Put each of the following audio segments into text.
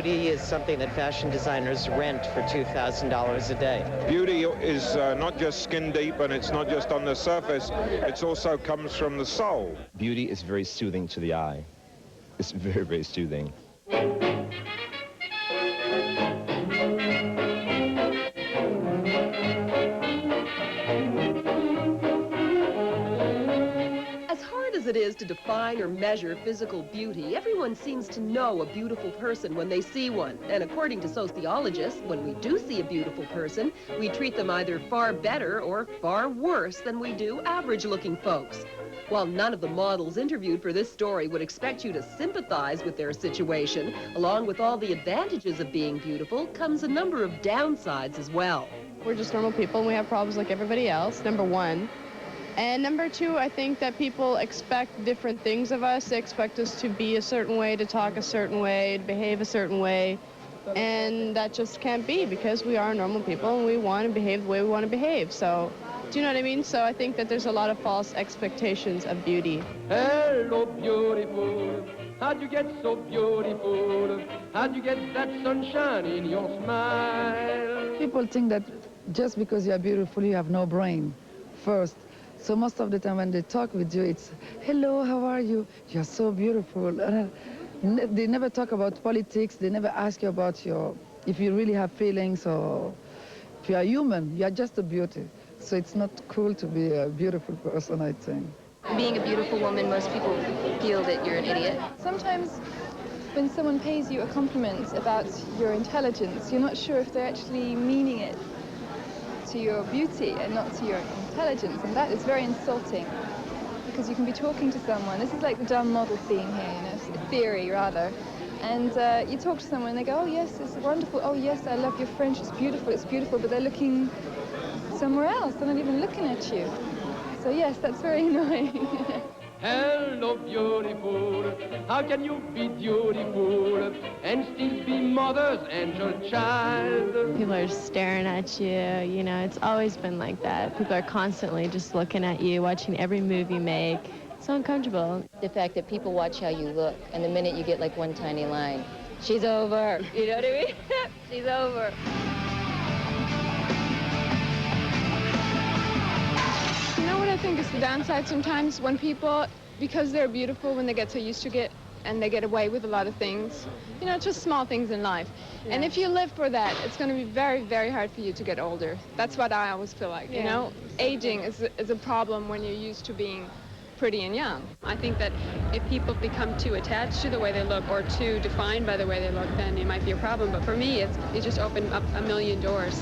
beauty is something that fashion designers rent for $2,000 a day. Beauty is not just skin deep, and it's not just on the surface. It also comes from the soul. Beauty is very soothing to the eye. It's very, very soothing. As it is to define or measure physical beauty, everyone seems to know a beautiful person when they see one. And according to sociologists, when we do see a beautiful person, we treat them either far better or far worse than we do average-looking folks. While none of the models interviewed for this story would expect you to sympathize with their situation, along with all the advantages of being beautiful comes a number of downsides as well. We're just normal people and we have problems like everybody else, number one. And number two, I think that people expect different things of us. They expect us to be a certain way, to talk a certain way, to behave a certain way. And that just can't be because we are normal people and we want to behave the way we want to behave. So, do you know what I mean? So I think that there's a lot of false expectations of beauty. Hello, beautiful. How'd you get so beautiful? How'd you get that sunshine in your smile? People think that just because you're beautiful, you have no brain, first. So most of the time when they talk with you, it's, hello, how are you? You're so beautiful. They never talk about politics. They never ask you about if you really have feelings or if you are human. You're just a beauty. So it's not cool to be a beautiful person, I think. Being a beautiful woman, most people feel that you're an idiot. Sometimes when someone pays you a compliment about your intelligence, you're not sure if they're actually meaning it to your beauty and not to your intelligence, and that is very insulting because you can be talking to someone. This is like the dumb model theme here, you know, theory rather. And you talk to someone and they go, oh yes, it's wonderful, oh yes, I love your French, it's beautiful, but they're looking somewhere else, they're not even looking at you. So yes, that's very annoying. Hello, beautiful. How can you be beautiful and still be mother's angel child? People are staring at you, you know, it's always been like that. People are constantly just looking at you, watching every move you make. It's so uncomfortable. The fact that people watch how you look, and the minute you get like one tiny line, she's over. You know what I mean? She's over. You know what I think is the downside sometimes? When people, because they're beautiful, when they get so used to it and they get away with a lot of things, you know, just small things in life. Yeah. And if you live for that, it's going to be very, very hard for you to get older. That's what I always feel like, you know? Aging is a problem when you're used to being pretty and young. I think that if people become too attached to the way they look or too defined by the way they look, then it might be a problem. But for me, it just opened up a million doors.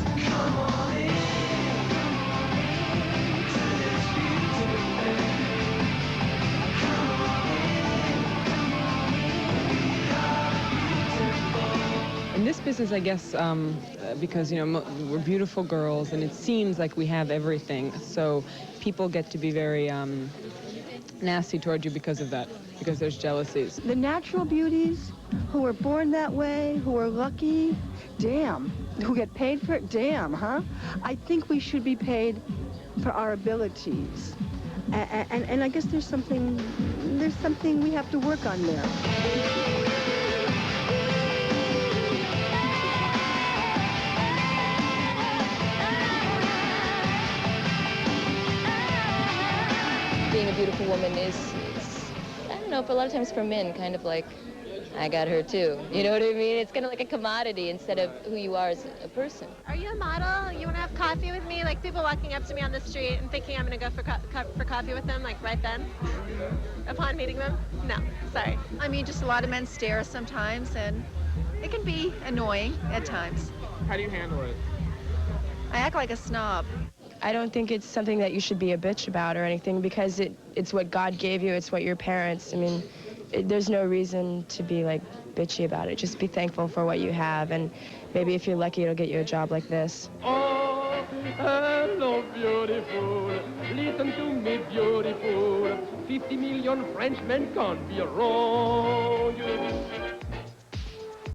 In this business, I guess, because, you know, we're beautiful girls and it seems like we have everything, so people get to be very nasty toward you because of that, because there's jealousies. The natural beauties who were born that way, who are lucky, damn. Who get paid for it, damn, huh? I think we should be paid for our abilities. And I guess there's something we have to work on there. Being a beautiful woman is, I don't know, but a lot of times for men, kind of like, I got her too. You know what I mean? It's kind of like a commodity instead of who you are as a person. Are you a model? You want to have coffee with me? Like people walking up to me on the street and thinking I'm going to go for coffee with them, like right then, upon meeting them? No, sorry. I mean, just a lot of men stare sometimes, and it can be annoying at times. How do you handle it? I act like a snob. I don't think it's something that you should be a bitch about or anything because it's what God gave you, it's what your parents, I mean, there's no reason to be like bitchy about it. Just be thankful for what you have, and maybe if you're lucky it'll get you a job like this. Oh, hello, beautiful. Listen to me, beautiful. 50 million Frenchmen can't be wrong.